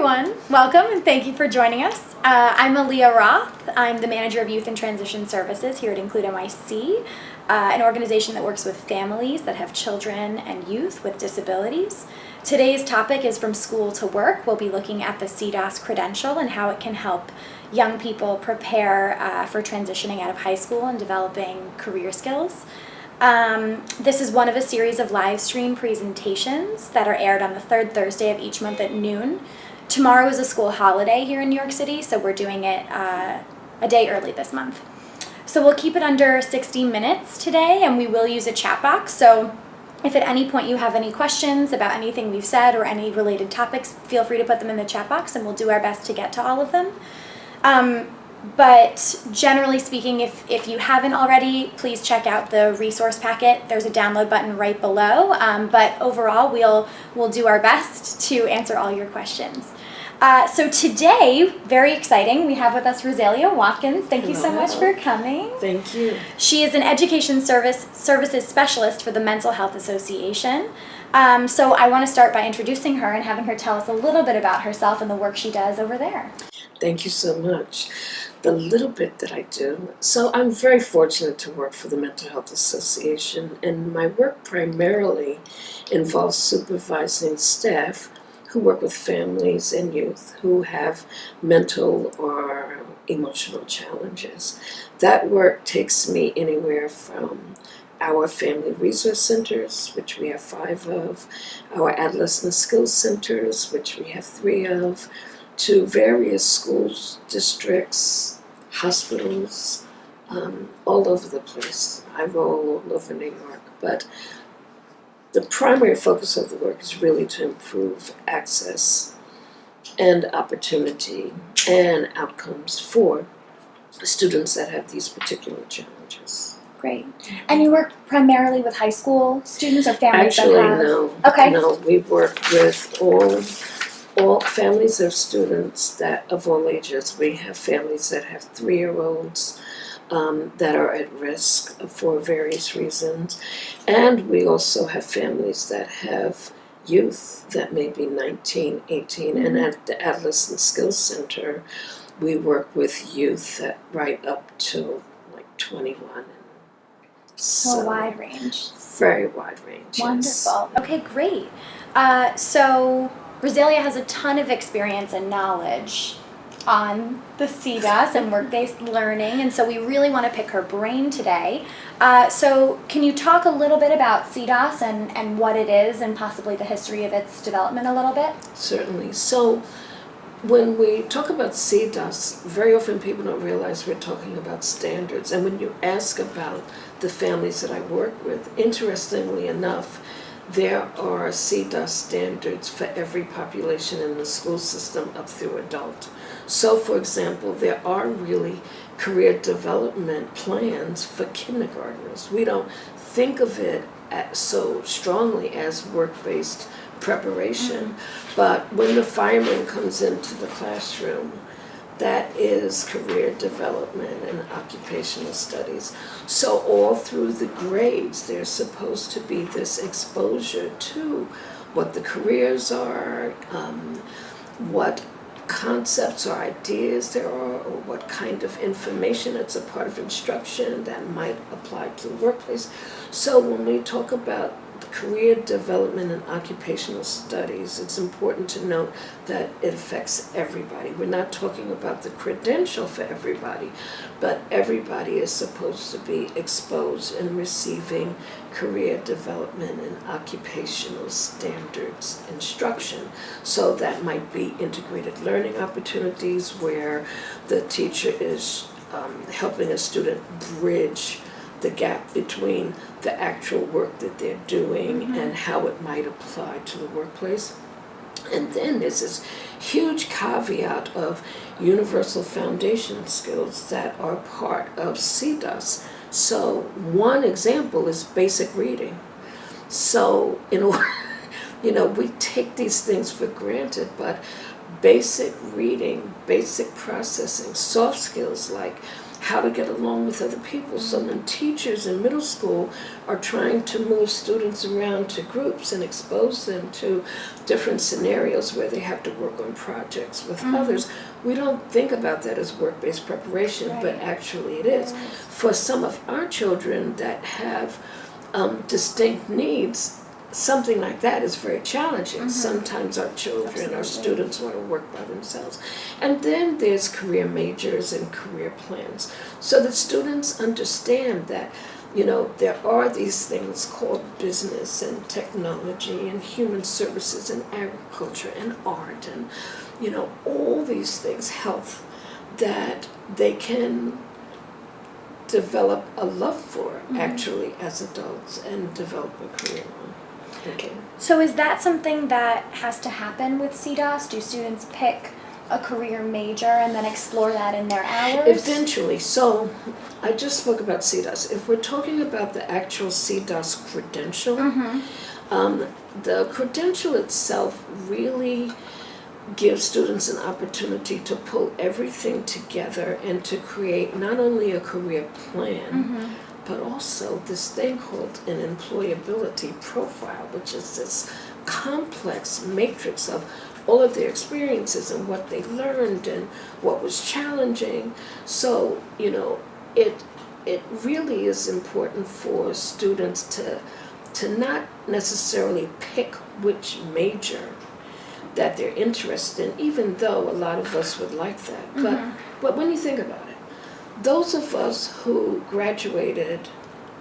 everyone. Welcome and thank you for joining us. I'm Alia Roth. I'm the Manager of Youth and Transition Services here at INCLUDEnyc, an organization that works with families that have children and youth with disabilities. Today's topic is From School to Work. We'll be looking at the CDOS Credential and how it can help young people prepare for transitioning out of high school and developing career skills. This is one of a series of live stream presentations that are aired on the third Thursday of each month at noon. Tomorrow is a school holiday here in New York City, so we're doing it a day early this month. So we'll keep it under 60 minutes today, and we will use a chat box. So if at any point you have any questions about anything we've said or any related topics, feel free to put them in the chat box, and we'll do our best to get to all of them. But generally speaking, if you haven't already, please check out the resource packet. There's a download button right below. But overall, we'll do our best to answer all your questions. So today, very exciting, we have with us Zalia Watkins. Thank you so much for coming. Thank you. She is an education services specialist for the Mental Health Association. So I want to start by introducing her and having her tell us a little bit about herself and the work she does over there. Thank you so much. The little bit that I do. So I'm very fortunate to work for the Mental Health Association, and my work primarily involves supervising staff who work with families and youth who have mental or emotional challenges. That work takes me anywhere from our family resource centers, which we have 5 of, our adolescent skills centers, which we have 3 of, to various schools, districts, hospitals, all over the place. I roll all over New York, but the primary focus of the work is really to improve access and opportunity and outcomes for students that have these particular challenges. Great. And you work primarily with high school students or families? Actually, no. Okay. No, we work with all families of students that of all ages. We have families that have 3-year-olds that are at risk for various reasons, and we also have families that have youth that may be 19, 18, and at the Adolescent Skills Center we work with youth that right up to like 21. So a wide range. Very wide range. Wonderful. Yes. Okay, great. So Zalia has a ton of experience and knowledge on the CDOS and work-based learning, and so we really want to pick her brain today. So can you talk a little bit about CDOS and what it is and possibly the history of its development a little bit? Certainly. So when we talk about CDOS, very often people don't realize we're talking about standards. And when you ask about the families that I work with, interestingly enough, there are CDOS standards for every population in the school system up through adult. So, for example, there are really career development plans for kindergartners. We don't think of it so strongly as work-based preparation, but when the fireman comes into the classroom, that is career development and occupational studies. So all through the grades, there's supposed to be this exposure to what the careers are, what concepts or ideas there are, or what kind of information that's a part of instruction that might apply to the workplace. So when we talk about career development and occupational studies, it's important to note that it affects everybody. We're not talking about the credential for everybody, but everybody is supposed to be exposed and receiving career development and occupational standards instruction. So that might be integrated learning opportunities where the teacher is helping a student bridge the gap between the actual work that they're doing and how it might apply to the workplace. And then there's this huge caveat of universal foundation skills that are part of CDOS. So one example is basic reading. So in order, we take these things for granted, but basic reading, basic processing, soft skills like how to get along with other people. So when teachers in middle school are trying to move students around to groups and expose them to different scenarios where they have to work on projects with others, we don't think about that as work-based preparation, but actually it is. For some of our children that have distinct needs, something like that is very challenging. Sometimes our children, our students want to work by themselves. And then there's career majors and career plans, so that students understand that, you know, there are these things called business and technology and human services and agriculture and art and, you know, all these things, health, that they can develop a love for actually as adults and develop a career on. Okay. So is that something that has to happen with CDOS? Do students pick a career major and then explore that in their hours? Eventually. So I just spoke about CDOS. If we're talking about the actual CDOS credential, the credential itself really gives students an opportunity to pull everything together and to create not only a career plan, but also this thing called an employability profile, which is this complex matrix of all of their experiences and what they learned and what was challenging. So, you know, it really is important for students to not necessarily pick which major that they're interested in, even though a lot of us would like that. But when you think about it, those of us who graduated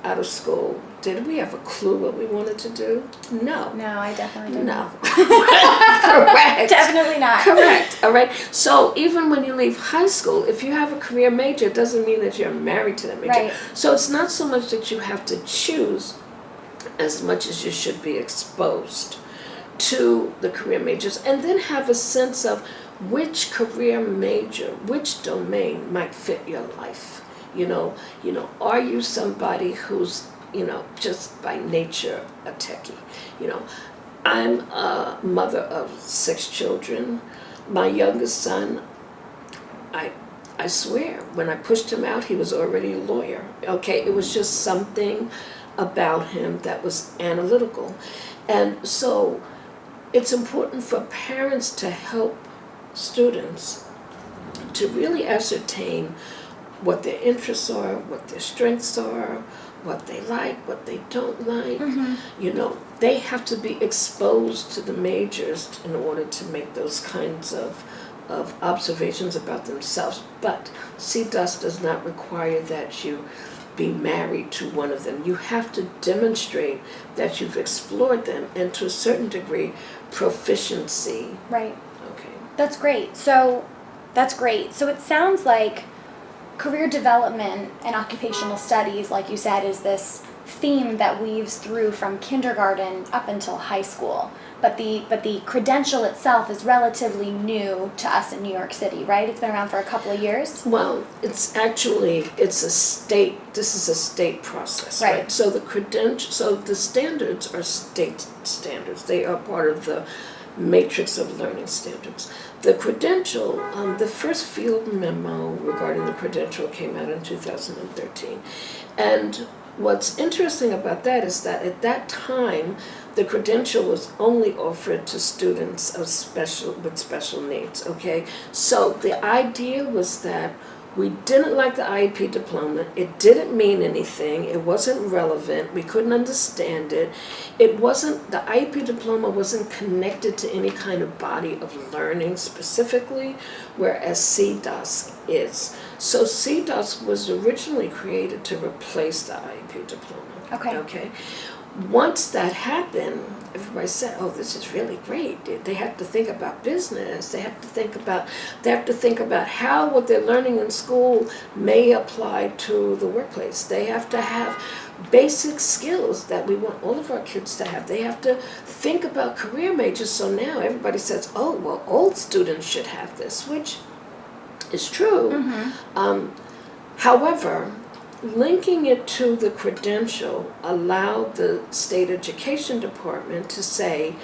out of school, did we have a clue what we wanted to do? No. No, I definitely didn't. No. Correct. Definitely not. Correct. All right. So even when you leave high school, if you have a career major, it doesn't mean that you're married to that major. Right. So it's not so much that you have to choose as much as you should be exposed to the career majors, and then have a sense of which career major, which domain might fit your life. You know, are you somebody who's, you know, just by nature a techie? You know, I'm a mother of 6 children. My youngest son, I swear, when I pushed him out, he was already a lawyer. Okay, it was just something about him that was analytical. And so it's important for parents to help students to really ascertain what their interests are, what their strengths are, what they like, what they don't like. You know, they have to be exposed to the majors in order to make those kinds of observations about themselves. But CDOS does not require that you be married to one of them. You have to demonstrate that you've explored them, and to a certain degree, proficiency. Right. Okay. That's great. So it sounds like career development and occupational studies, like you said, is this theme that weaves through from kindergarten up until high school. But the credential itself is relatively new to us in New York City, right? It's been around for a couple of years. Well, it's a state. This is a state process, right? So the standards are state standards. They are part of the matrix of learning standards. The credential, the first field memo regarding the credential came out in 2013, and what's interesting about that is that at that time, the credential was only offered to students with special needs, okay? So the idea was that we didn't like the IEP diploma. It didn't mean anything. It wasn't relevant. We couldn't understand it. The IEP diploma wasn't connected to any kind of body of learning specifically, whereas CDOS is. So CDOS was originally created to replace the IEP diploma. Okay. Once that happened, everybody said, "Oh, this is really great." They have to think about business. They have to think about how what they're learning in school may apply to the workplace. They have to have basic skills that we want all of our kids to have. They have to think about career majors. So now everybody says, "Oh, well, all students should have this," which is true. However, linking it to the credential allowed the state education department to say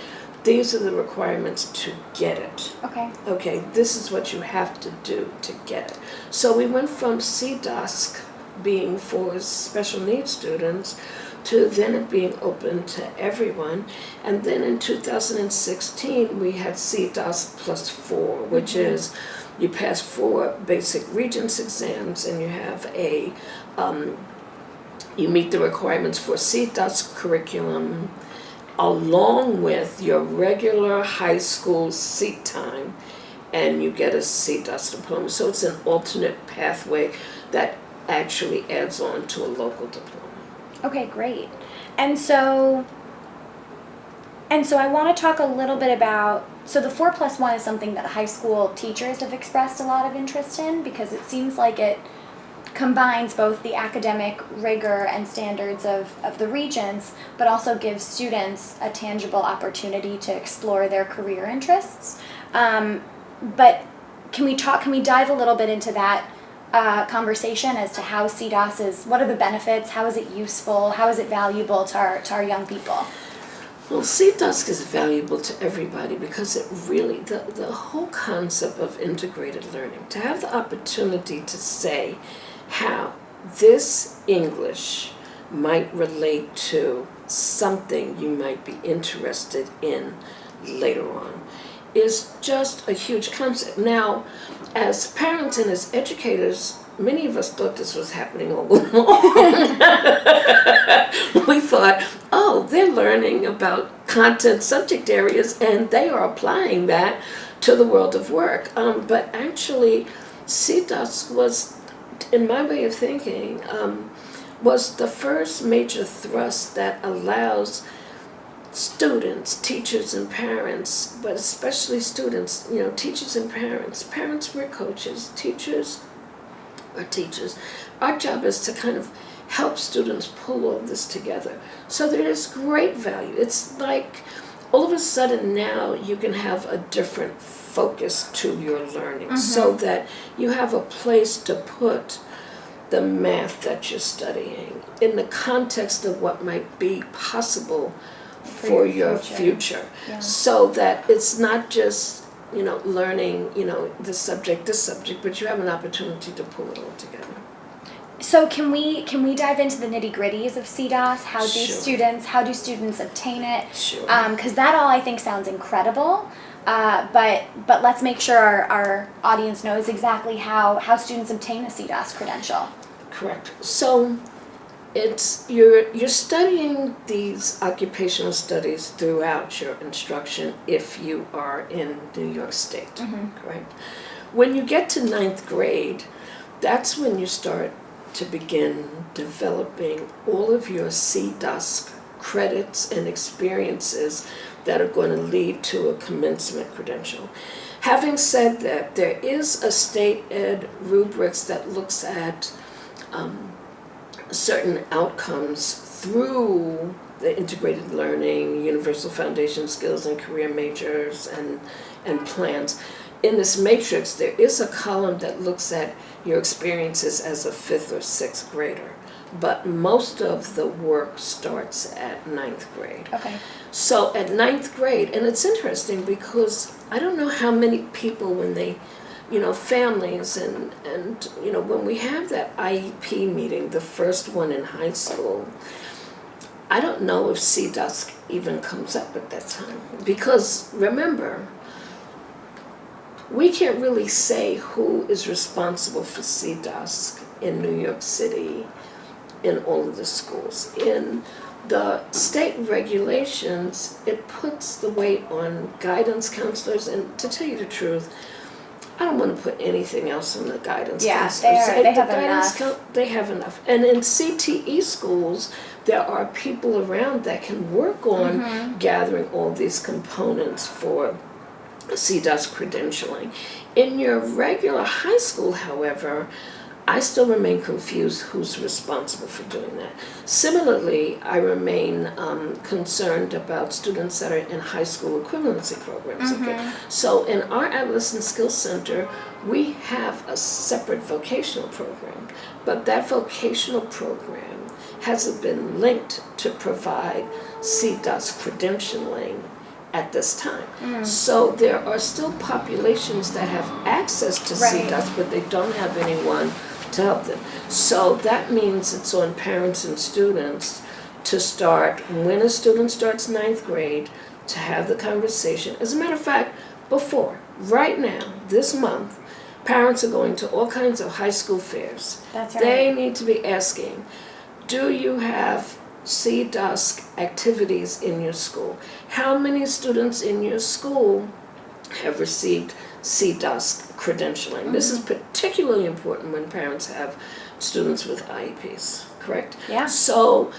these are the requirements to get it. Okay. Okay, this is what you have to do to get it. So we went from CDOS being for special needs students to then it being open to everyone. And then in 2016, we had CDOS plus 4, which is you pass 4 basic Regents exams and you have you meet the requirements for CDOS curriculum along with your regular high school seat time, and you get a CDOS diploma. So it's an alternate pathway that actually adds on to a local diploma. Okay, great. And so I want to talk a little bit about, so the 4+1 is something that high school teachers have expressed a lot of interest in because it seems like it combines both the academic rigor and standards of the Regents, but also gives students a tangible opportunity to explore their career interests. But can we dive a little bit into that conversation as to how CDOS is, what are the benefits, how is it useful, how is it valuable to our young people? Well, CDOS is valuable to everybody because it really, the whole concept of integrated learning, to have the opportunity to say how this English might relate to something you might be interested in later on, is just a huge concept. Now, as parents and as educators, many of us thought this was happening all along. We thought, oh, they're learning about content subject areas and they are applying that to the world of work. But actually, CDOS was, in my way of thinking, was the first major thrust that allows students, teachers, and parents, but especially students, teachers and parents. Parents were coaches, teachers are teachers. Our job is to kind of help students pull all this together. So there is great value. It's like all of a sudden now you can have a different focus to your learning so that you have a place to put the math that you're studying in the context of what might be possible for your future. Yeah. So that it's not just learning this subject, but you have an opportunity to pull it all together. So can we dive into the nitty-gritties of CDOS? How do students obtain it? Sure. Because that all I think sounds incredible. But let's make sure our audience knows exactly how students obtain a CDOS credential. Correct. So it's you're studying these occupational studies throughout your instruction if you are in New York State. Correct. When you get to 9th grade, that's when you start to begin developing all of your CDOS credits and experiences that are going to lead to a commencement credential. Having said that, there is a state Ed Rubrics that looks at certain outcomes through the integrated learning, universal foundation skills and career majors and plans. In this matrix, there is a column that looks at your experiences as a 5th or 6th grader, but most of the work starts at 9th grade. Okay. So at 9th grade, and it's interesting because I don't know how many people when they, families and when we have that IEP meeting, the first one in high school, I don't know if CDOS even comes up at that time. Because remember, we can't really say who is responsible for CDOS in New York City in all of the schools. In the state regulations, it puts the weight on guidance counselors, and to tell you the truth, I don't want to put anything else on the guidance counselors. They have enough. They have enough. And in CTE schools, there are people around that can work on gathering all these components for CDOS credentialing. In your regular high school, however, I still remain confused who's responsible for doing that. Similarly, I remain concerned about students that are in high school equivalency programs. Okay? So in our Adolescent Skills Center, we have a separate vocational program, but that vocational program hasn't been linked to provide CDOS credentialing at this time. So there are still populations that have access to Right. CDOS, but they don't have anyone to help them. So that means it's on parents and students to start, when a student starts ninth grade, to have the conversation. As a matter of fact, right now, this month, parents are going to all kinds of high school fairs. That's right. They need to be asking, do you have CDOS activities in your school? How many students in your school have received CDOS credentialing? This is particularly important when parents have students with IEPs, correct? Yeah. So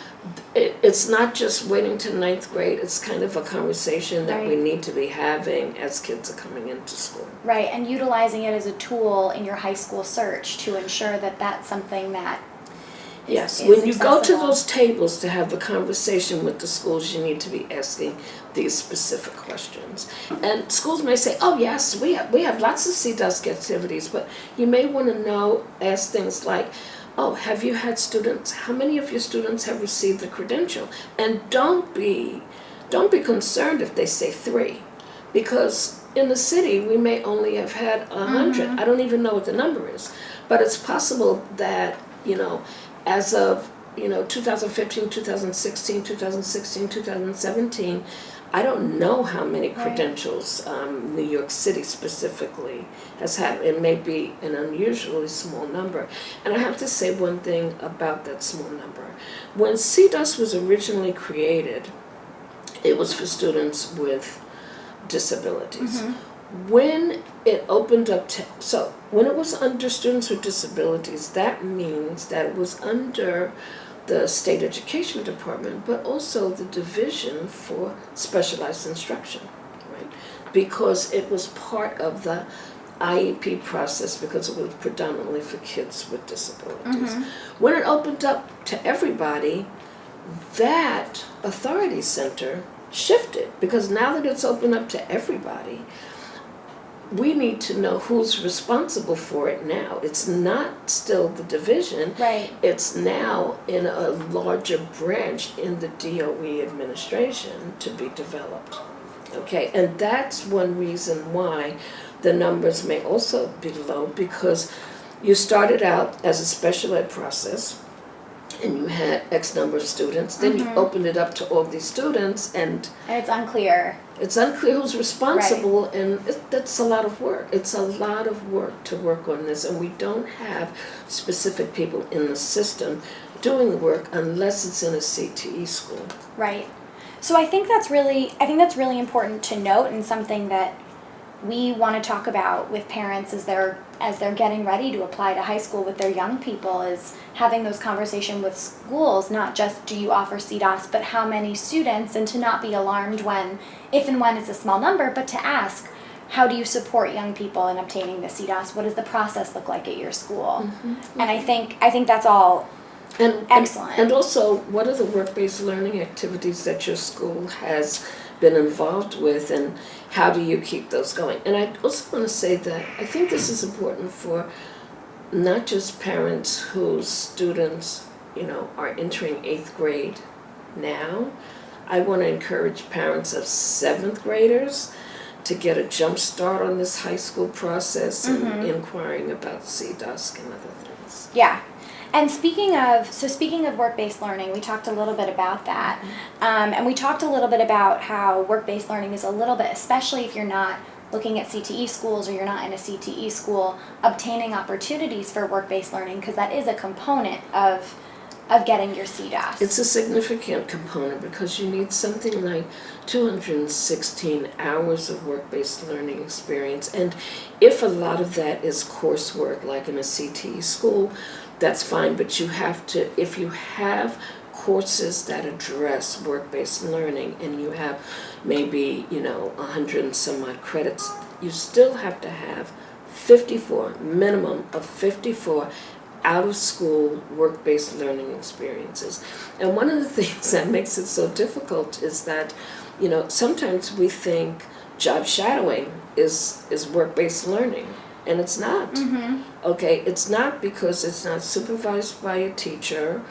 it's not just waiting to ninth grade, it's kind of a conversation that we Right. need to be having as kids are coming into school. Right, and utilizing it as a tool in your high school search to ensure that that's something that Yes, is when you go to accessible. those tables to have the conversation with the schools, you need to be asking these specific questions. And schools may say, oh yes, we have lots of CDOS activities, but you may want to ask things like, oh, have you had students, how many of your students have received the credential? And don't be concerned if they say 3, because in the city we may only have had 100. I don't even know what the number is, but it's possible that, as of 2015, 2016, 2017, I don't know how many credentials New York City specifically has had. It may be an unusually small number. And I have to say one thing about that small number. When CDOS was originally created, it was for students with disabilities. When it opened up when it was under students with disabilities, that means that it was under the state education department, but also the division for specialized instruction, right? Because it was part of the IEP process, because it was predominantly for kids with disabilities. When it opened up to everybody, that authority center shifted, because now that it's opened up to everybody, we need to know who's responsible for it now. It's not still the division. Right. It's now in a larger branch in the DOE administration to be developed. Okay, and that's one reason why the numbers may also be low, because you started out as a special ed process and you had X number of students, then you opened it up to all these students, and it's unclear. It's unclear who's responsible, and that's a lot of work. It's a lot of work to work on this, and we don't have specific people in the system doing the work unless it's in a CTE school. Right. So I think that's really important to note, and something that we want to talk about with parents as they're getting ready to apply to high school with their young people, is having those conversations with schools, not just do you offer CDOS, but how many students, and to not be alarmed if and when it's a small number, but to ask, how do you support young people in obtaining the CDOS? What does the process look like at your school? And I think that's all excellent. And also, what are the work-based learning activities that your school has been involved with, and how do you keep those going? And I also want to say that I think this is important for not just parents whose students, are entering 8th grade now. I want to encourage parents of 7th graders to get a jump start on this high school process and inquiring about CDOS and other things. Yeah. And speaking of work-based learning, we talked a little bit about that. And we talked a little bit about how work-based learning is a little bit, especially if you're not looking at CTE schools or you're not in a CTE school, obtaining opportunities for work-based learning, because that is a component of getting your CDOS. It's a significant component, because you need something like 216 hours of work-based learning experience. And if a lot of that is coursework, like in a CTE school, that's fine, but you have to, if you have courses that address work-based learning and you have maybe, 100 and some odd credits, you still have to have minimum of 54 out-of-school work-based learning experiences. And one of the things that makes it so difficult is that, sometimes we think job shadowing is work-based learning, and it's not. Okay, it's not, because it's not supervised by a teacher.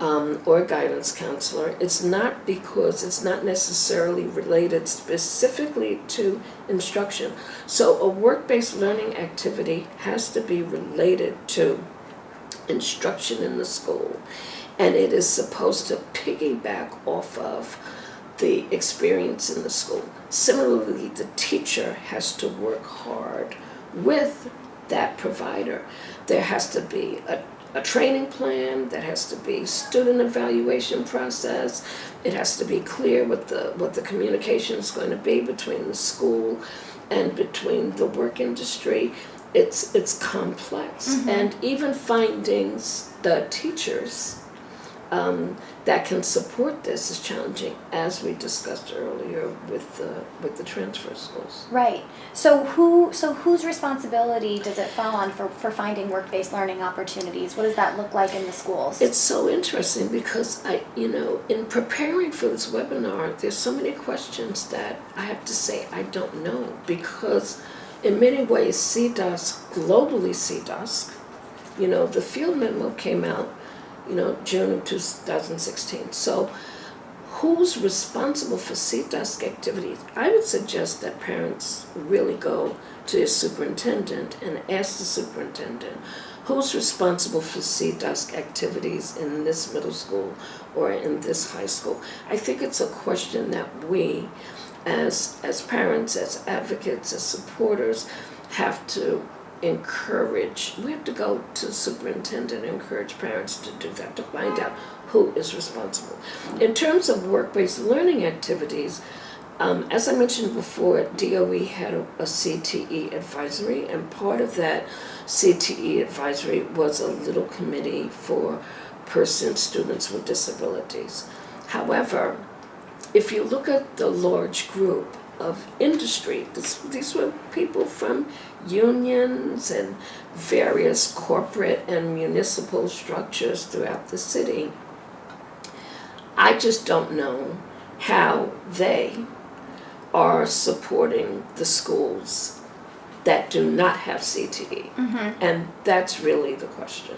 or guidance counselor. It's not because it's not necessarily related specifically to instruction. So a work-based learning activity has to be related to instruction in the school, and it is supposed to piggyback off of the experience in the school. Similarly, the teacher has to work hard with that provider. There has to be a training plan, that has to be student evaluation process. It has to be clear what the communication is going to be between the school and between the work industry. It's complex, and even finding the teachers that can support this is challenging, as we discussed earlier with the transfer schools. Right. So whose responsibility does it fall on for finding work-based learning opportunities? What does that look like in the schools? It's so interesting because in preparing for this webinar, there's so many questions that I have to say I don't know, because in many ways CDOS, globally CDOS, the field memo came out June of 2016. So who's responsible for CDOS activities? I would suggest that parents really go to their superintendent and ask the superintendent, who's responsible for CDOS activities in this middle school or in this high school? I think it's a question that we, as parents, as advocates, as supporters, have to encourage. We have to go to the superintendent and encourage parents to do that, to find out who is responsible. In terms of work-based learning activities, as I mentioned before, DOE had a CTE advisory, and part of that CTE advisory was a little committee for students with disabilities. However, if you look at the large group of industry, these were people from unions and various corporate and municipal structures throughout the city. I just don't know how they are supporting the schools that do not have CTE. And that's really the question.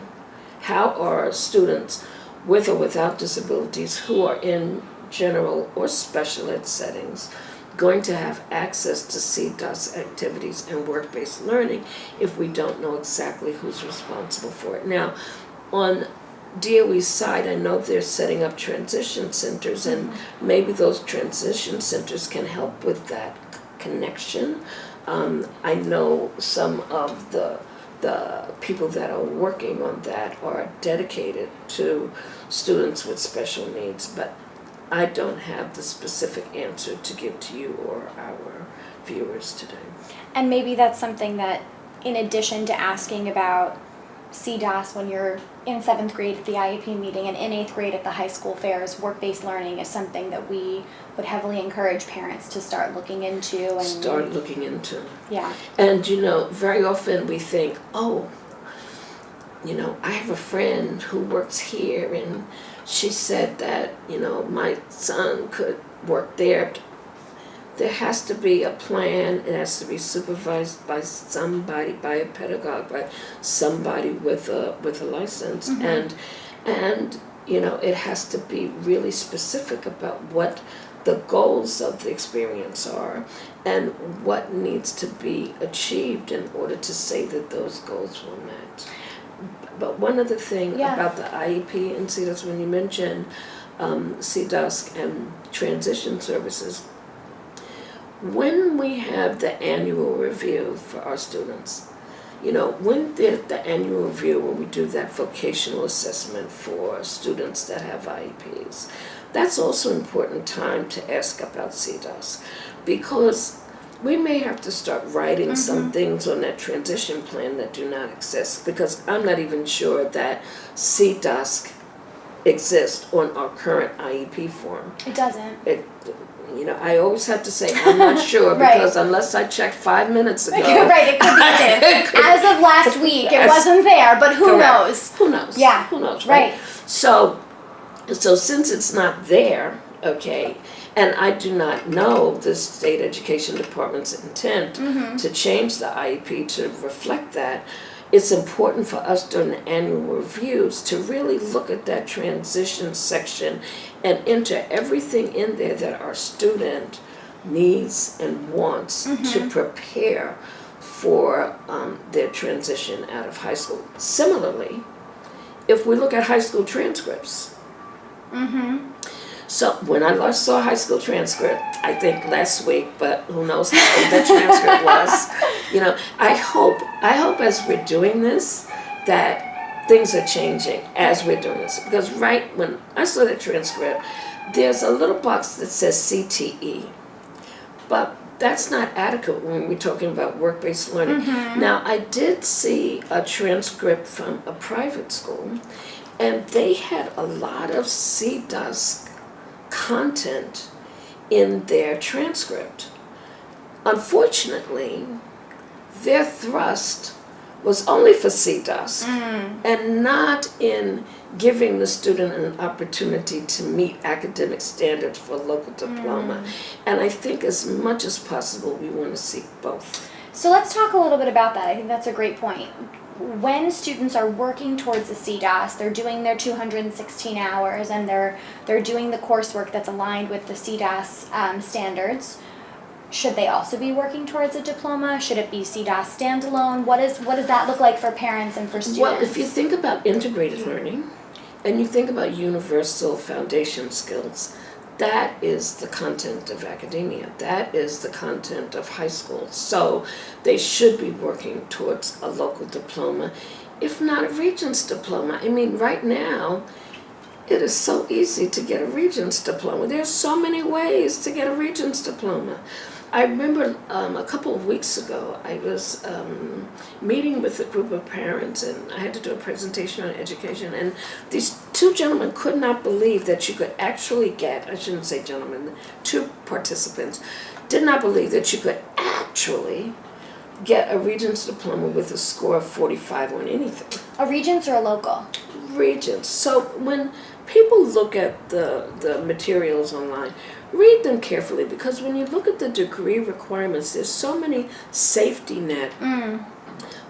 How are students with or without disabilities who are in general or special ed settings going to have access to CDOS activities and work-based learning if we don't know exactly who's responsible for it? Now, on DOE's side, I know they're setting up transition centers, and maybe those transition centers can help with that connection. I know some of the people that are working on that are dedicated to students with special needs, but I don't have the specific answer to give to you or our viewers today. And maybe that's something that, in addition to asking about CDOS when you're in 7th grade at the IEP meeting and in 8th grade at the high school fairs, work-based learning is something that we would heavily encourage parents to start looking into. Yeah. And very often we think, I have a friend who works here and she said that, my son could work there. There has to be a plan. It has to be supervised by somebody, by a pedagogue, by somebody with a license. And it has to be really specific about what the goals of the experience are and what needs to be achieved in order to say that those goals were met. But one other thing about the IEP and CDOS, when you mention CDOS and transition services, when we have the annual review for our students, when the annual review, when we do that vocational assessment for students that have IEPs, that's also an important time to ask about CDOS, because we may have to start writing some things on that transition plan that do not exist, because I'm not even sure that CDOS exists on our current IEP form. It doesn't. I always have to say I'm not sure because unless I checked 5 minutes ago. Right, it could be it. As of last week, it wasn't there, but who knows? Who knows? Yeah. Who knows, right? So since it's not there, okay, and I do not know the state education department's intent to change the IEP to reflect that, it's important for us during the annual reviews to really look at that transition section and enter everything in there that our student needs and wants to prepare for their transition out of high school. Similarly, if we look at high school transcripts, so when I last saw a high school transcript, I think last week, but who knows how old that transcript was. You know, I hope as we're doing this that things are changing as we're doing this. Because right when I saw that transcript, there's a little box that says CTE. But that's not adequate when we're talking about work-based learning. Now, I did see a transcript from a private school, and they had a lot of CDOS content in their transcript. Unfortunately, their thrust was only for CDOS and not in giving the student an opportunity to meet academic standards for a local diploma. And I think as much as possible we want to seek both. So let's talk a little bit about that. I think that's a great point. When students are working towards the CDOS, they're doing their 216 hours and they're doing the coursework that's aligned with the CDOS standards. Should they also be working towards a diploma? Should it be CDOS standalone? What does that look like for parents and for students? Well, if you think about integrated learning and you think about universal foundation skills, that is the content of academia. That is the content of high school. So they should be working towards a local diploma, if not a Regents diploma. I mean, right now, it is so easy to get a Regents diploma. There's so many ways to get a Regents diploma. I remember a couple of weeks ago, I was meeting with a group of parents, and I had to do a presentation on education, and these two gentlemen could not believe that you could actually get, I shouldn't say gentlemen, two participants did not believe that you could actually get a Regents diploma with a score of 45 on anything. A Regents or a local? Regents. So when people look at the materials online, read them carefully, because when you look at the degree requirements, there's so many safety net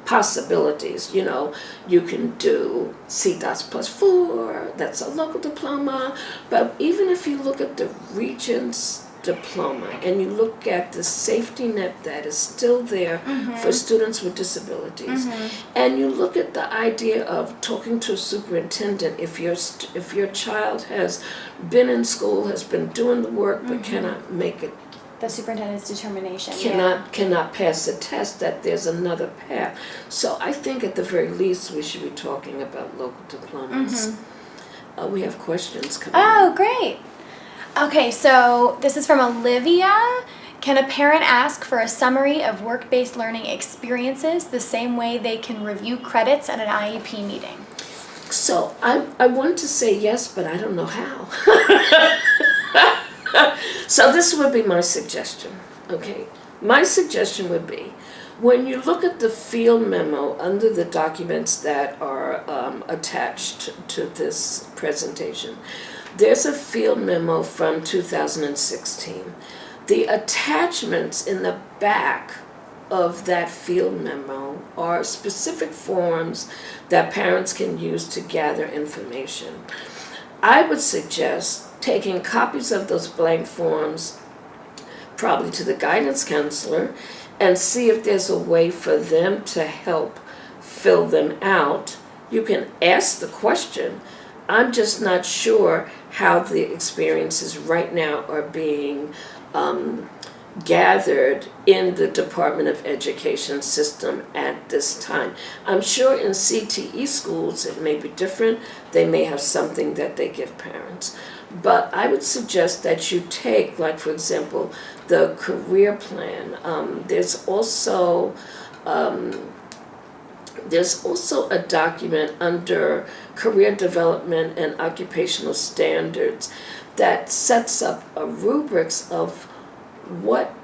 possibilities. You know, you can do CDOS +4, that's a local diploma, but even if you look at the Regents diploma and you look at the safety net that is still there for students with disabilities, and you look at the idea of talking to a superintendent if your child has been in school, has been doing the work but cannot make it, The superintendent's determination. cannot pass the test, that there's another path. So I think at the very least we should be talking about local diplomas. We have questions coming. Oh, great. Okay, so this is from Olivia. Can a parent ask for a summary of work-based learning experiences the same way they can review credits at an IEP meeting? So I want to say yes, but I don't know how. So this would be my suggestion, okay? My suggestion would be, when you look at the field memo under the documents that are attached to this presentation, there's a field memo from 2016. The attachments in the back of that field memo are specific forms that parents can use to gather information. I would suggest taking copies of those blank forms probably to the guidance counselor and see if there's a way for them to help fill them out. You can ask the question. I'm just not sure how the experiences right now are being gathered in the Department of Education system at this time. I'm sure in CTE schools it may be different. They may have something that they give parents. But I would suggest that you take, like for example, the career plan. There's also a document under career development and occupational standards that sets up a rubrics of what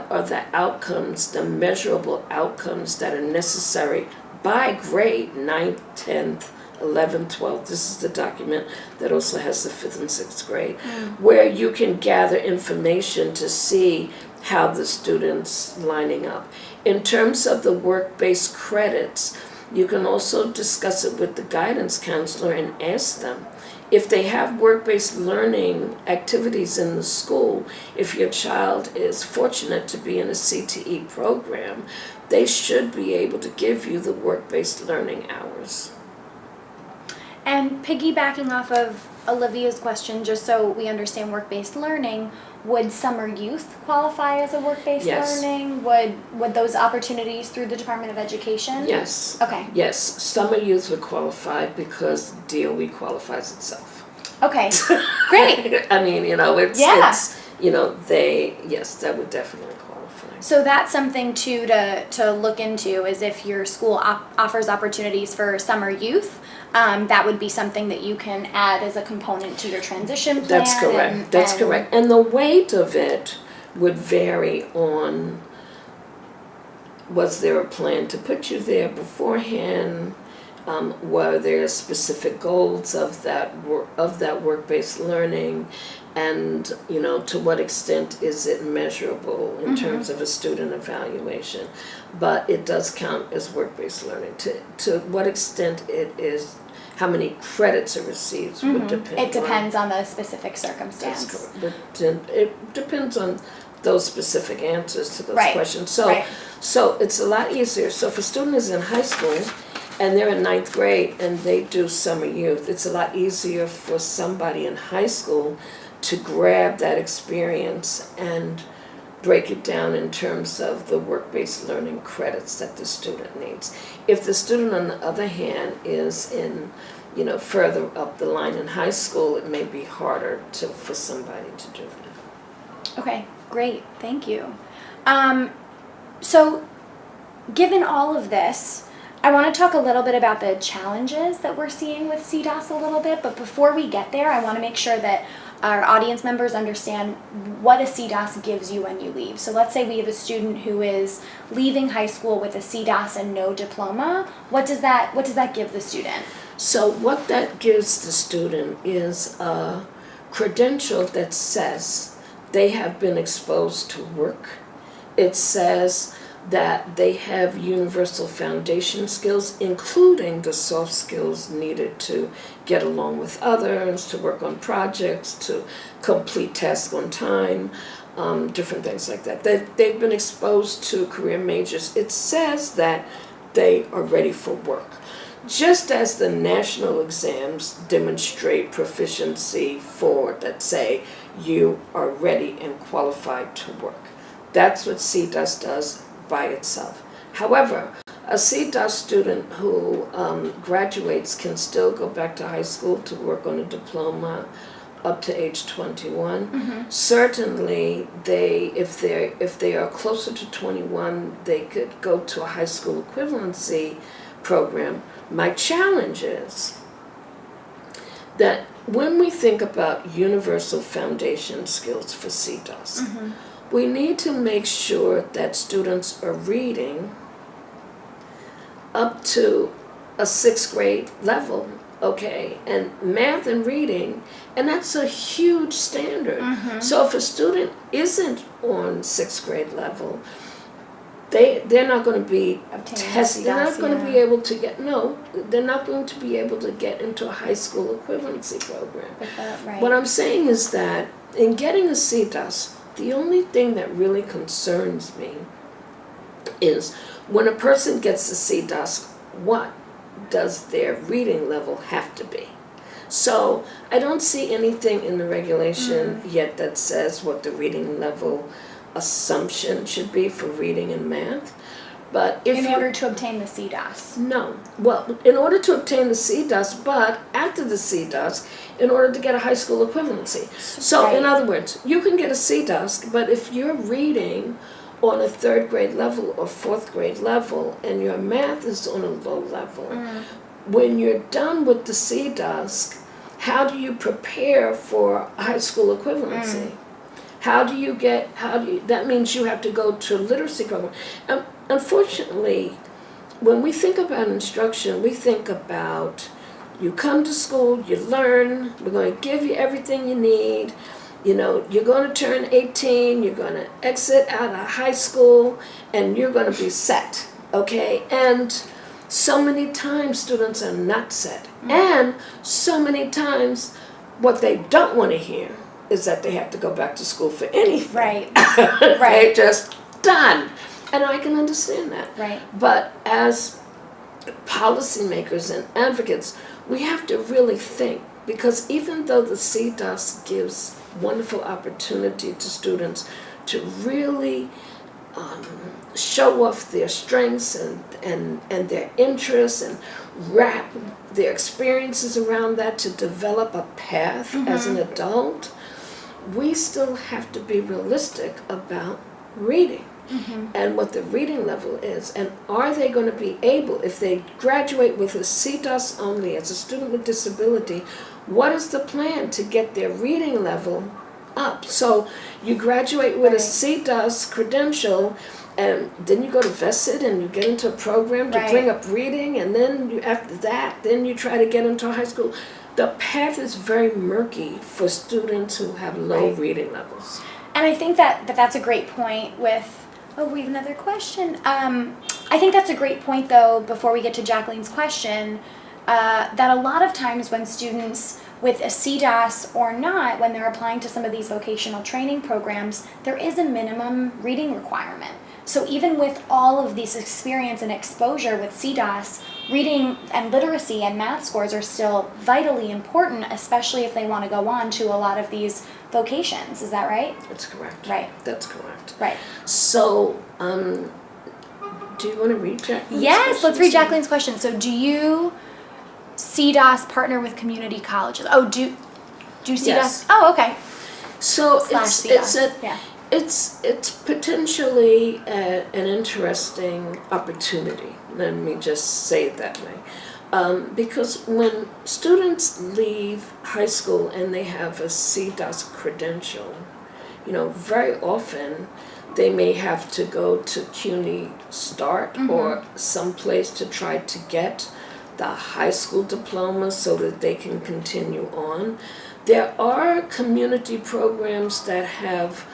are the outcomes, the measurable outcomes that are necessary by grade, 9th, 10th, 11th, 12th. This is the document that also has the 5th and 6th grade, where you can gather information to see how the students lining up. In terms of the work-based credits, You can also discuss it with the guidance counselor and ask them if they have work-based learning activities in the school. If your child is fortunate to be in a CTE program, they should be able to give you the work-based learning hours. And piggybacking off of Olivia's question, just so we understand work-based learning, would summer youth qualify as a work-based Yes. learning? Would those opportunities through the Department of Education? Yes. Okay. Yes, summer youth would qualify because DOE qualifies itself. Okay. Great. I mean, it's, yes, that would definitely qualify. So that's something too to look into, is if your school offers opportunities for summer youth, that would be something that you can add as a component to your transition plan. That's correct. That's correct. And the weight of it would vary on, was there a plan to put you there beforehand? Were there specific goals of that work-based learning, and to what extent is it measurable in terms of a student evaluation? But it does count as work-based learning. To what extent it is, how many credits it receives would depend. It depends on the specific circumstance. That's correct. But it depends on those specific answers to those questions. So it's a lot easier. So if a student is in high school and they're in 9th grade and they do summer youth, it's a lot easier for somebody in high school to grab that experience and break it down in terms of the work-based learning credits that the student needs. If the student, on the other hand, is in, further up the line in high school, it may be harder for somebody to do that. Okay, great, thank you. So, given all of this, I want to talk a little bit about the challenges that we're seeing with CDOS a little bit, but before we get there, I want to make sure that our audience members understand what a CDOS gives you when you leave. So let's say we have a student who is leaving high school with a CDOS and no diploma. What does that give the student? So what that gives the student is a credential that says they have been exposed to work. It says that they have universal foundation skills, including the soft skills needed to get along with others, to work on projects, to complete tasks on time, different things like that. They've been exposed to career majors. It says that they are ready for work. Just as the national exams demonstrate proficiency for, let's say, you are ready and qualified to work. That's what CDOS does by itself. However, a CDOS student who graduates can still go back to high school to work on a diploma up to age 21. Certainly, if they are closer to 21, they could go to a high school equivalency program. My challenge is that when we think about universal foundation skills for CDOS, we need to make sure that students are reading up to a 6th grade level, okay, and math and reading, and that's a huge standard. So if a student isn't on 6th grade level, they're not going to be tested. They're not going to be able to get, they're not going to be able to get into a high school equivalency program. What I'm saying is that in getting a CDOS, the only thing that really concerns me is when a person gets a CDOS, what does their reading level have to be? So I don't see anything in the regulation yet that says what the reading level assumption should be for reading and math. But if in order to obtain the CDOS? No. Well, in order to obtain the CDOS, but after the CDOS, in order to get a high school equivalency. So in other words, you can get a CDOS, but if you're reading on a 3rd grade level or 4th grade level and your math is on a low level, when you're done with the CDOS, how do you prepare for a high school equivalency? That means you have to go to a literacy program. Unfortunately, when we think about instruction, we think about you come to school, you learn, we're going to give you everything you need, you're going to turn 18, you're going to exit out of high school, and you're going to be set, okay? And so many times students are not set. And so many times what they don't want to hear is that they have to go back to school for anything. Right. They're Right. just done. And I can understand that. Right. But as policymakers and advocates, we have to really think, because even though the CDOS gives wonderful opportunity to students to really show off their strengths and their interests and wrap their experiences around that to develop a path as an adult, we still have to be realistic about reading and what the reading level is. And are they going to be able, if they graduate with a CDOS only as a student with disability, what is the plan to get their reading level up? So you graduate with a CDOS credential, and then you go to VESID and you get into a program to bring up reading, and then you, after that, then you try to get into high school. The path is very murky for students who have low reading levels. And I think that's a great point with, oh, we have another question. I think that's a great point, though, before we get to Jacqueline's question, that a lot of times when students with a CDOS or not, when they're applying to some of these vocational training programs, there is a minimum reading requirement. So even with all of this experience and exposure with CDOS, reading and literacy and math scores are still vitally important, especially if they want to go on to a lot of these vocations. Is that right? That's correct. Right. That's correct. Right. So, do you want to read Jacqueline's Yes, question? let's read Jacqueline's question. So do you CDOS partner with community colleges? Oh, do CDOS? Yes. Oh, okay. So /CDOS. it's potentially an interesting opportunity. Let me just say it that way, because when students leave high school and they have a CDOS credential, very often they may have to go to CUNY START or someplace to try to get the high school diploma so that they can continue on. There are community programs that have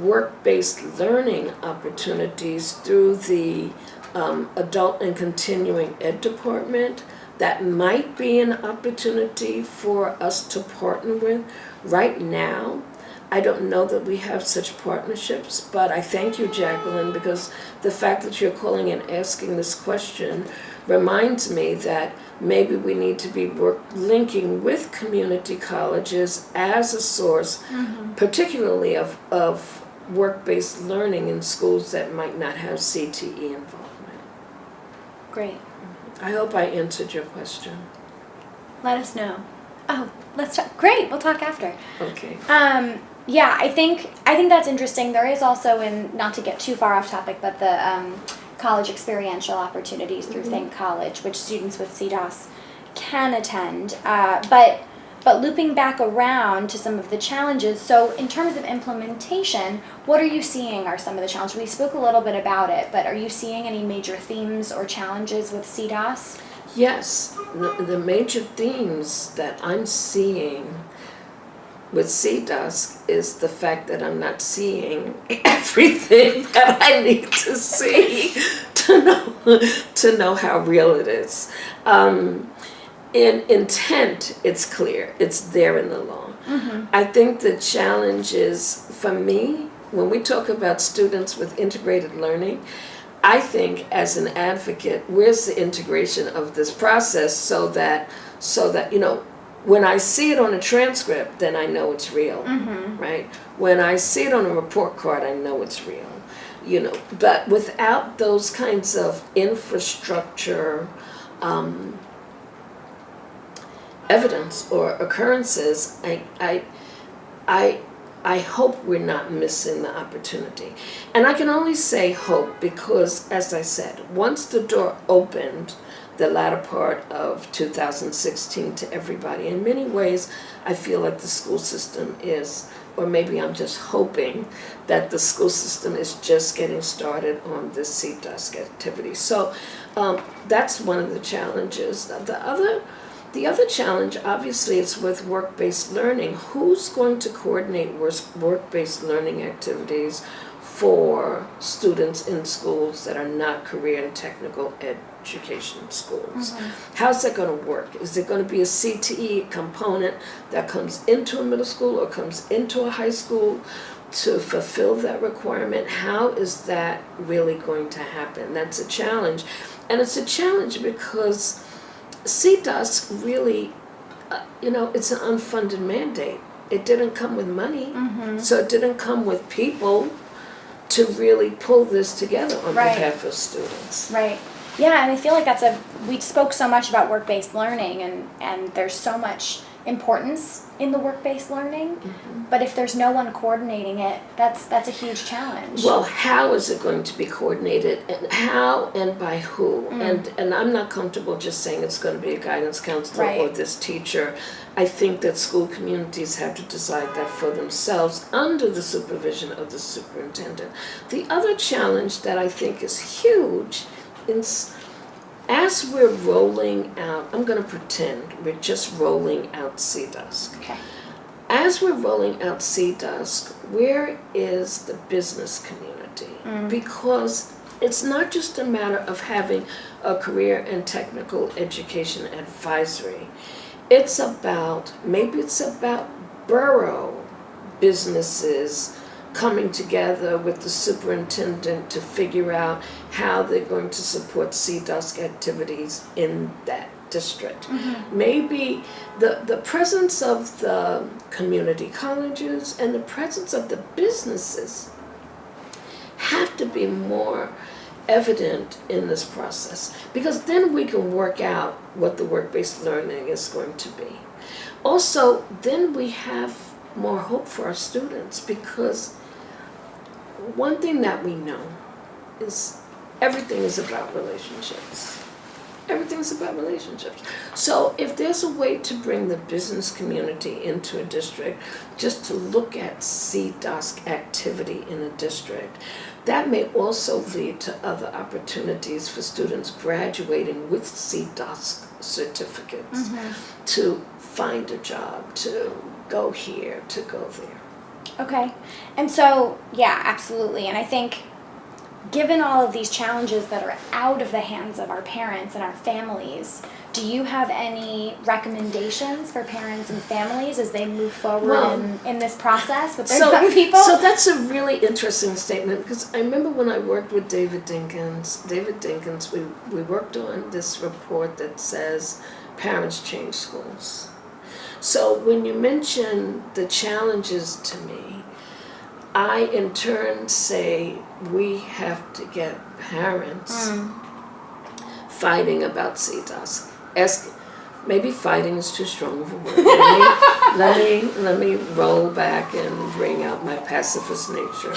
work-based learning opportunities through the Adult and Continuing Ed Department that might be an opportunity for us to partner with. Right now, I don't know that we have such partnerships, but I thank you, Jacqueline, because the fact that you're calling and asking this question reminds me that maybe we need to be linking with community colleges as a source, particularly of work-based learning in schools that might not have CTE involvement. Great. I hope I answered your question. Let us know. Oh, let's talk. Great, we'll talk after. Okay. Yeah, I think that's interesting. There is also, not to get too far off topic, but the college experiential opportunities through Think College, which students with CDOS can attend. But looping back around to some of the challenges, so in terms of implementation, what are you seeing are some of the challenges? We spoke a little bit about it, but are you seeing any major themes or challenges with CDOS? Yes, the major themes that I'm seeing with CDOS is the fact that I'm not seeing everything that I need to see to know how real it is. In intent, it's clear. It's there in the law. I think the challenge is, for me, when we talk about students with integrated learning, I think as an advocate, where's the integration of this process so that when I see it on a transcript, then I know it's real, right? When I see it on a report card, I know it's real, But without those kinds of infrastructure evidence or occurrences, I hope we're not missing the opportunity. And I can only say hope because, as I said, once the door opened the latter part of 2016 to everybody, in many ways, I feel like the school system is, or maybe I'm just hoping that the school system is just getting started on this CDOS activity. So that's one of the challenges. The other challenge, obviously, is with work-based learning. Who's going to coordinate work-based learning activities for students in schools that are not career and technical education schools. How's that going to work? Is there going to be a CTE component that comes into a middle school or comes into a high school to fulfill that requirement? How is that really going to happen? That's a challenge. And it's a challenge because CDOS really, it's an unfunded mandate. It didn't come with money, so it didn't come with people to really pull this together on behalf of students. Right. Yeah, and I feel like we spoke so much about work-based learning, and there's so much importance in the work-based learning, but if there's no one coordinating it, that's a huge challenge. Well, how is it going to be coordinated, and how and by who? And I'm not comfortable just saying it's going to be a guidance counselor or this teacher. I think that school communities have to decide that for themselves under the supervision of the superintendent. The other challenge that I think is huge is as we're rolling out, I'm going to pretend we're just rolling out CDOS. Okay. As we're rolling out CDOS, where is the business community? Because it's not just a matter of having a career and technical education advisory. Maybe it's about borough businesses coming together with the superintendent to figure out how they're going to support CDOS activities in that district. Maybe the presence of the community colleges and the presence of the businesses have to be more evident in this process, because then we can work out what the work-based learning is going to be. Also, then we have more hope for our students, because one thing that we know is everything is about relationships. Everything's about relationships. So if there's a way to bring the business community into a district, just to look at CDOS activity in a district, that may also lead to other opportunities for students graduating with CDOS certificates to find a job, to go here, to go there. Okay. And so, yeah, absolutely. And I think given all of these challenges that are out of the hands of our parents and our families, do you have any recommendations for parents and families as they move forward in this process with their young people? So that's a really interesting statement, because I remember when I worked with David Dinkins, we worked on this report that says parents change schools. So when you mention the challenges to me, I in turn say we have to get parents fighting about CDOS. Maybe fighting is too strong of a word. Let me roll back and bring out my pacifist nature.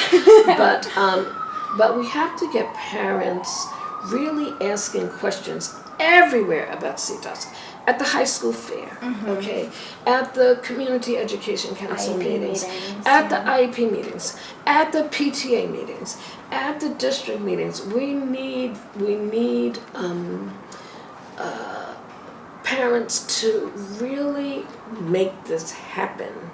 But we have to get parents really asking questions everywhere about CDOS. At the high school fair, okay, at the community education council meetings, at the IEP meetings, at the PTA meetings, at the district meetings. We need parents to really make this happen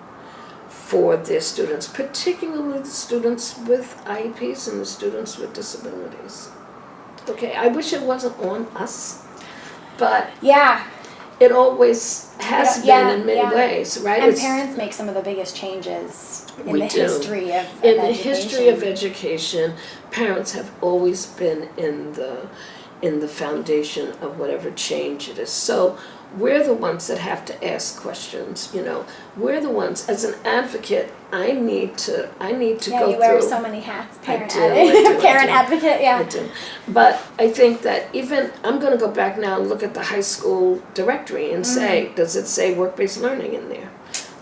for their students, particularly the students with IEPs and the students with disabilities. Okay, I wish it wasn't on us, but it always has been in many ways, right? And parents make some of the biggest changes in the history of education. In the history of education, parents have always been in the foundation of whatever change it is. So we're the ones that have to ask questions, We're the ones, as an advocate, I need to go through. Yeah, you wear so many hats. Parent advocate, I do. But I think that I'm going to go back now and look at the high school directory and say, does it say work-based learning in there?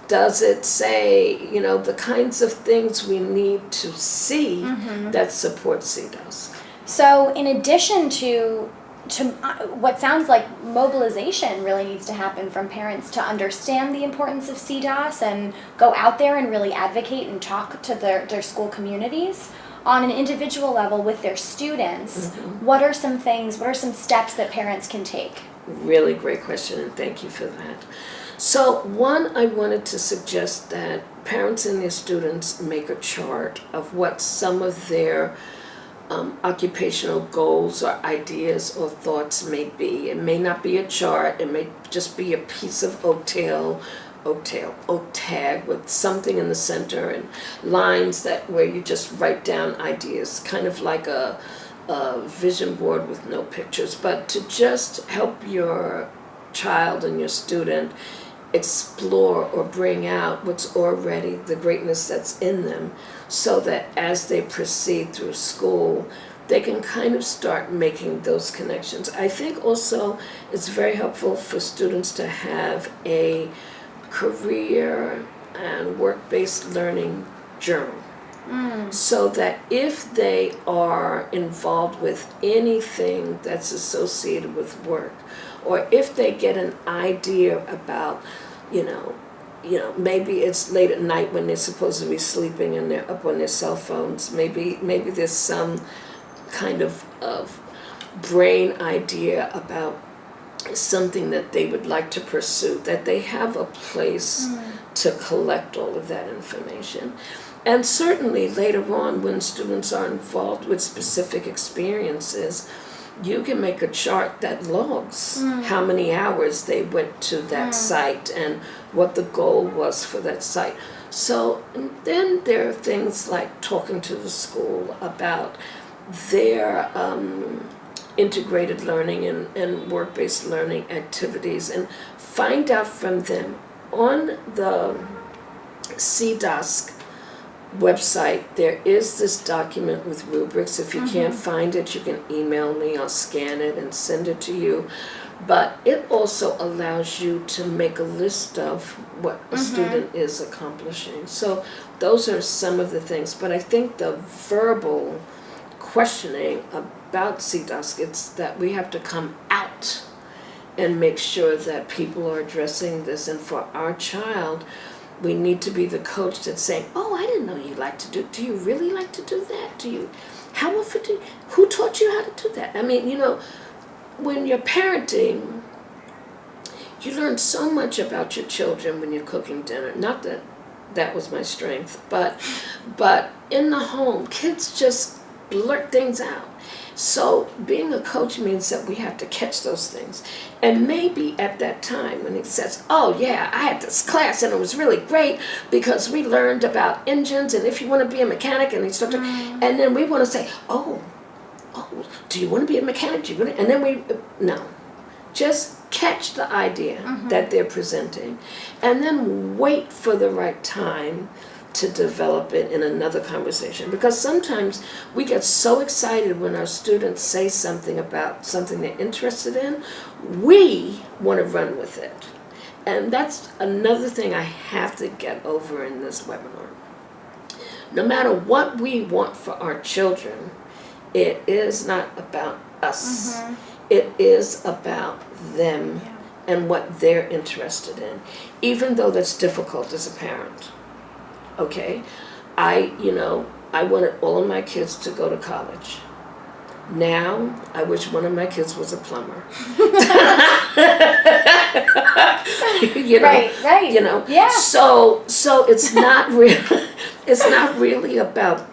Does it say, the kinds of things we need to see that support CDOS? So in addition to what sounds like mobilization really needs to happen from parents to understand the importance of CDOS and go out there and really advocate and talk to their school communities on an individual level with their students. What are some steps that parents can take? Really great question, and thank you for that. So one, I wanted to suggest that parents and their students make a chart of what some of their occupational goals or ideas or thoughts may be. It may not be a chart, it may just be a piece of oak tag with something in the center and lines that where you just write down ideas, kind of like a vision board with no pictures, but to just help your child and your student explore or bring out what's already the greatness that's in them, so that as they proceed through school, they can kind of start making those connections. I think also it's very helpful for students to have a career and work-based learning journal. So that if they are involved with anything that's associated with work, or if they get an idea about, maybe it's late at night when they're supposed to be sleeping and they're up on their cell phones, maybe there's some kind of brain idea about something that they would like to pursue, that they have a place to collect all of that information. And certainly later on, when students are involved with specific experiences, you can make a chart that logs how many hours they went to that site and what the goal was for that site. So then there are things like talking to the school about their integrated learning and work-based learning activities, and find out from them on the CDOS website. There is this document with rubrics. If you can't find it, you can email me. I'll scan it and send it to you. But it also allows you to make a list of what a student is accomplishing. So those are some of the things. But I think the verbal questioning about CDOS, it's that we have to come out and make sure that people are addressing this. And for our child, we need to be the coach that's saying, oh, I didn't know you like to do you really like to do that? How often who taught you how to do that? I mean, when you're parenting, you learn so much about your children when you're cooking dinner. Not that that was my strength, but in the home, kids just blurt things out. So being a coach means that we have to catch those things. And maybe at that time when he says, oh yeah, I had this class and it was really great because we learned about engines and if you want to be a mechanic and instructor, and then we want to say, oh, do you want to be a mechanic? And then no. Just catch the idea that they're presenting and then wait for the right time to develop it in another conversation. Because sometimes we get so excited when our students say something about something they're interested in, we want to run with it. And that's another thing I have to get over in this webinar. No matter what we want for our children, it is not about us. It is about them and what they're interested in, even though that's difficult as a parent. Okay, I wanted all of my kids to go to college. Now, I wish one of my kids was a plumber. Right. Yeah. So it's not really about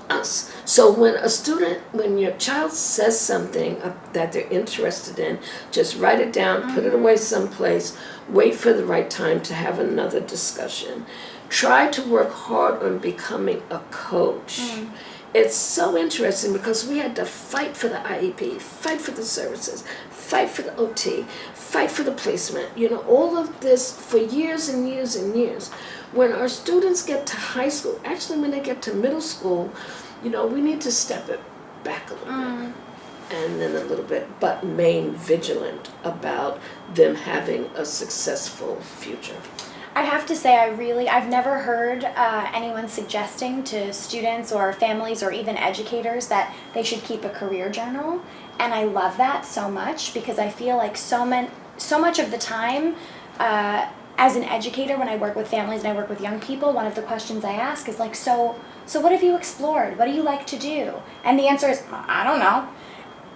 us. So when your child says something that they're interested in, just write it down, put it away someplace, wait for the right time to have another discussion. Try to work hard on becoming a coach. It's so interesting because we had to fight for the IEP, fight for the services, fight for the OT, fight for the placement. All of this for years and years and years. When our students get to high school, actually when they get to middle school, we need to step it back a little bit. And then a little bit, but remain vigilant about them having a successful future. I have to say, I've never heard anyone suggesting to students or families or even educators that they should keep a career journal. And I love that so much because I feel like so much of the time, as an educator, when I work with families and I work with young people, one of the questions I ask is like, so what have you explored? What do you like to do? And the answer is, I don't know.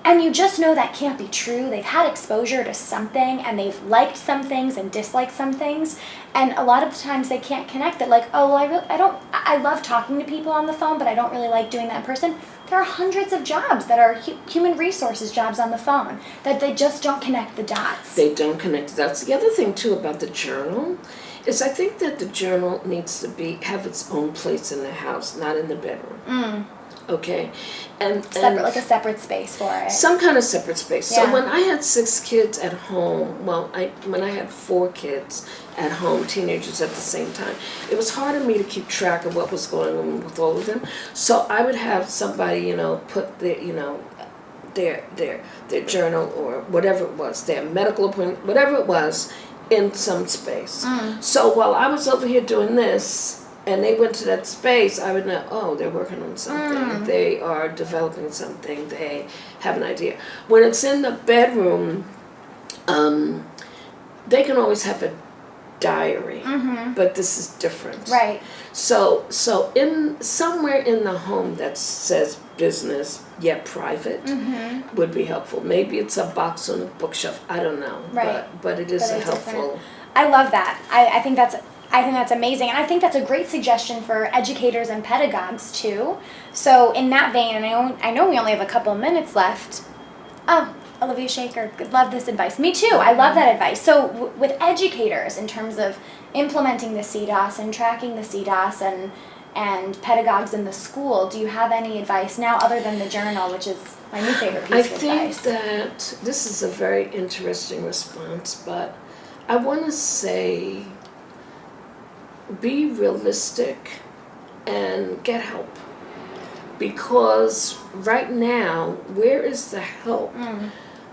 And you just know that can't be true. They've had exposure to something, and they've liked some things and disliked some things. And a lot of the times they can't connect that, like, oh, well, I love talking to people on the phone, but I don't really like doing that in person. There are hundreds of jobs that are human resources jobs on the phone that they just don't connect the dots. They don't connect the dots. The other thing, too, about the journal is I think that the journal needs to have its own place in the house, not in the bedroom. Okay? And like a separate space for it. Some kind of separate space. Yeah. So when I had 6 kids at home, when I had 4 kids at home, teenagers at the same time, it was hard for me to keep track of what was going on with all of them. So I would have somebody, put their journal or whatever it was, their medical appointment, whatever it was, in some space. So while I was over here doing this, and they went to that space, I would know, oh, they're working on something. They are developing something. They have an idea. When it's in the bedroom, they can always have a diary, but this is different. Right. So somewhere in the home that says business yet private would be helpful. Maybe it's a box on a bookshelf. I don't know. Right. But it is helpful. Different. I love that. I think that's amazing, and I think that's a great suggestion for educators and pedagogues too. So in that vein, and I know we only have a couple of minutes left. Oh, Olivia Shaker, love this advice. Me too. I love that advice. So with educators, in terms of implementing the CDOS and tracking the CDOS and pedagogues in the school, do you have any advice now other than the journal, which is my new favorite piece of advice? I think that this is a very interesting response, but I want to say be realistic and get help. Because right now, where is the help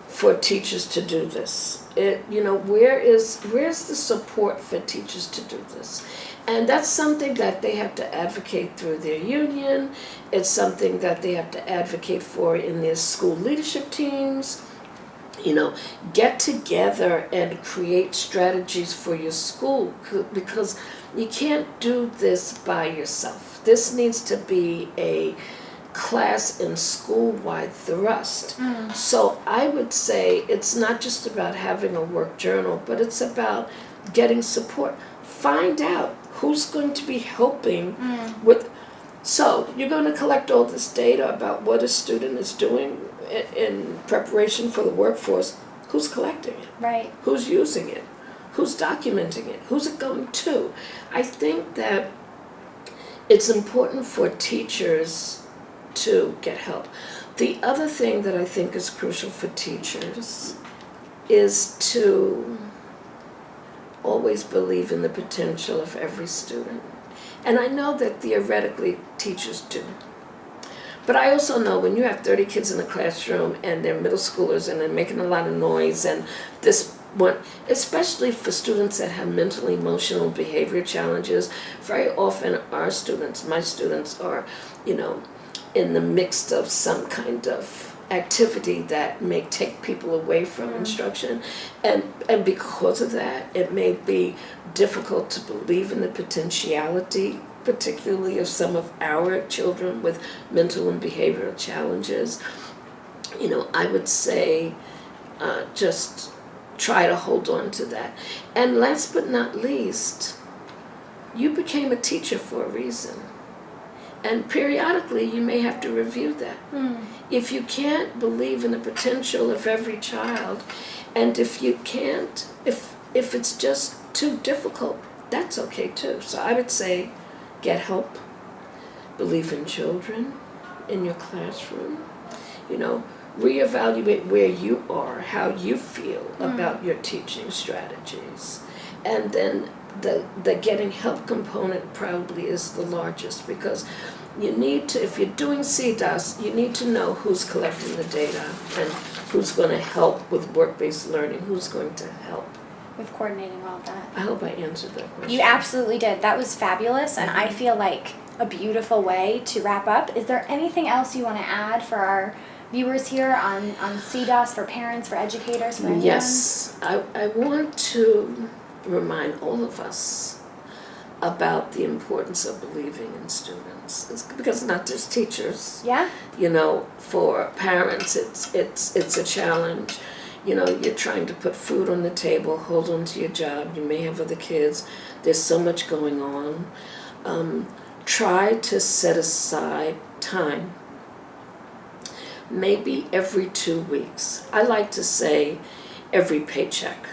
for teachers to do this? Where's the support for teachers to do this? And that's something that they have to advocate through their union. It's something that they have to advocate for in their school leadership teams. Get together and create strategies for your school, because you can't do this by yourself. This needs to be a class and school-wide thrust. So I would say it's not just about having a work journal, but it's about getting support. Find out who's going to be helping with. So you're going to collect all this data about what a student is doing in preparation for the workforce. Who's collecting it? Right. Who's using it? Who's documenting it? Who's it going to? I think that it's important for teachers to get help. The other thing that I think is crucial for teachers is to always believe in the potential of every student. And I know that theoretically teachers do. But I also know when you have 30 kids in a classroom and they're middle schoolers and they're making a lot of noise, and this one, especially for students that have mental, emotional, behavior challenges, very often my students are, in the midst of some kind of activity that may take people away from instruction. And because of that, it may be difficult to believe in the potentiality, particularly of some of our children with mental and behavioral challenges. I would say just try to hold on to that. And last but not least, you became a teacher for a reason. And periodically you may have to review that. If you can't believe in the potential of every child, and if you can't, if it's just too difficult, that's okay too. So I would say get help, believe in children in your classroom, reevaluate where you are, how you feel about your teaching strategies. And then the getting help component probably is the largest, because you need to, if you're doing CDOS, you need to know who's collecting the data and who's going to help with work-based learning, who's going to help with coordinating all of that. I hope I answered that question. You absolutely did. That was fabulous, and I feel like a beautiful way to wrap up. Is there anything else you want to add for our viewers here on CDOS, for parents, for educators, for anyone? Yes, I want to remind all of us about the importance of believing in students. It's because not just teachers. Yeah. You know, for parents, it's a challenge. You know, you're trying to put food on the table, hold on to your job. You may have other kids. There's so much going on. Try to set aside time, maybe every 2 weeks. I like to say every paycheck.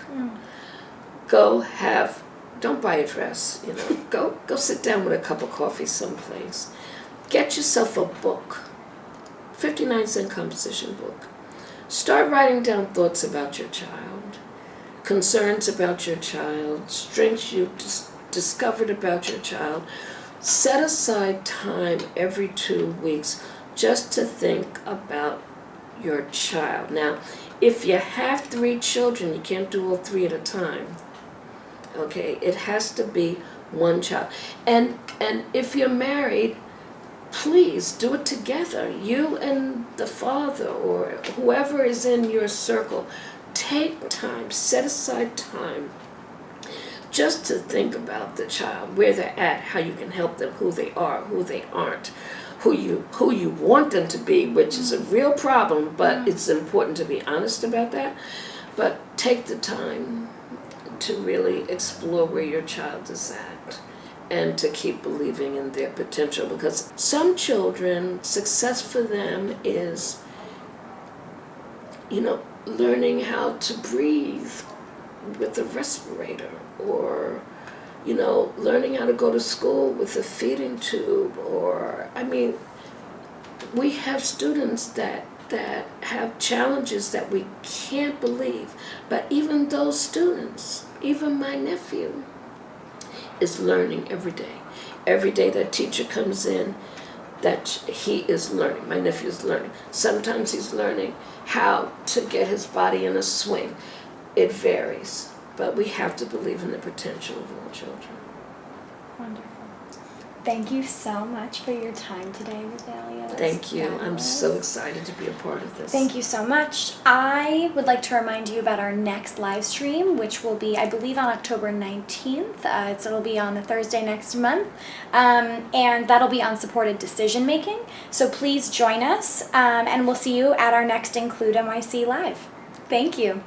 Don't buy a dress, you know. Go sit down with a cup of coffee someplace. Get yourself a book, 59-cent composition book. Start writing down thoughts about your child, concerns about your child, strengths you discovered about your child. Set aside time every 2 weeks just to think about your child. Now, if you have 3 children, you can't do all 3 at a time. Okay, it has to be one child. And if you're married, please do it together. You and the father or whoever is in your circle, take time, set aside time just to think about the child, where they're at, how you can help them, who they are, who they aren't, who you want them to be, which is a real problem, but it's important to be honest about that. But take the time to really explore where your child is at and to keep believing in their potential, because some children, success for them is, you know, learning how to breathe with a respirator, or, you know, learning how to go to school with a feeding tube, or, I mean, we have students that have challenges that we can't believe. But even those students, even my nephew, is learning every day. Every day that teacher comes in, that he is learning. My nephew is learning. Sometimes he's learning how to get his body in a swing. It varies, but we have to believe in the potential of all children. Wonderful. Thank you so much for your time today with Alia. Thank you. Fabulous. I'm so excited to be a part of this. Thank you so much. I would like to remind you about our next live stream, which will be, I believe, on October 19th. It'll be on the Thursday next month, and that'll be on supported decision making. So please join us, and we'll see you at our next INCLUDEnyc Live. Thank you.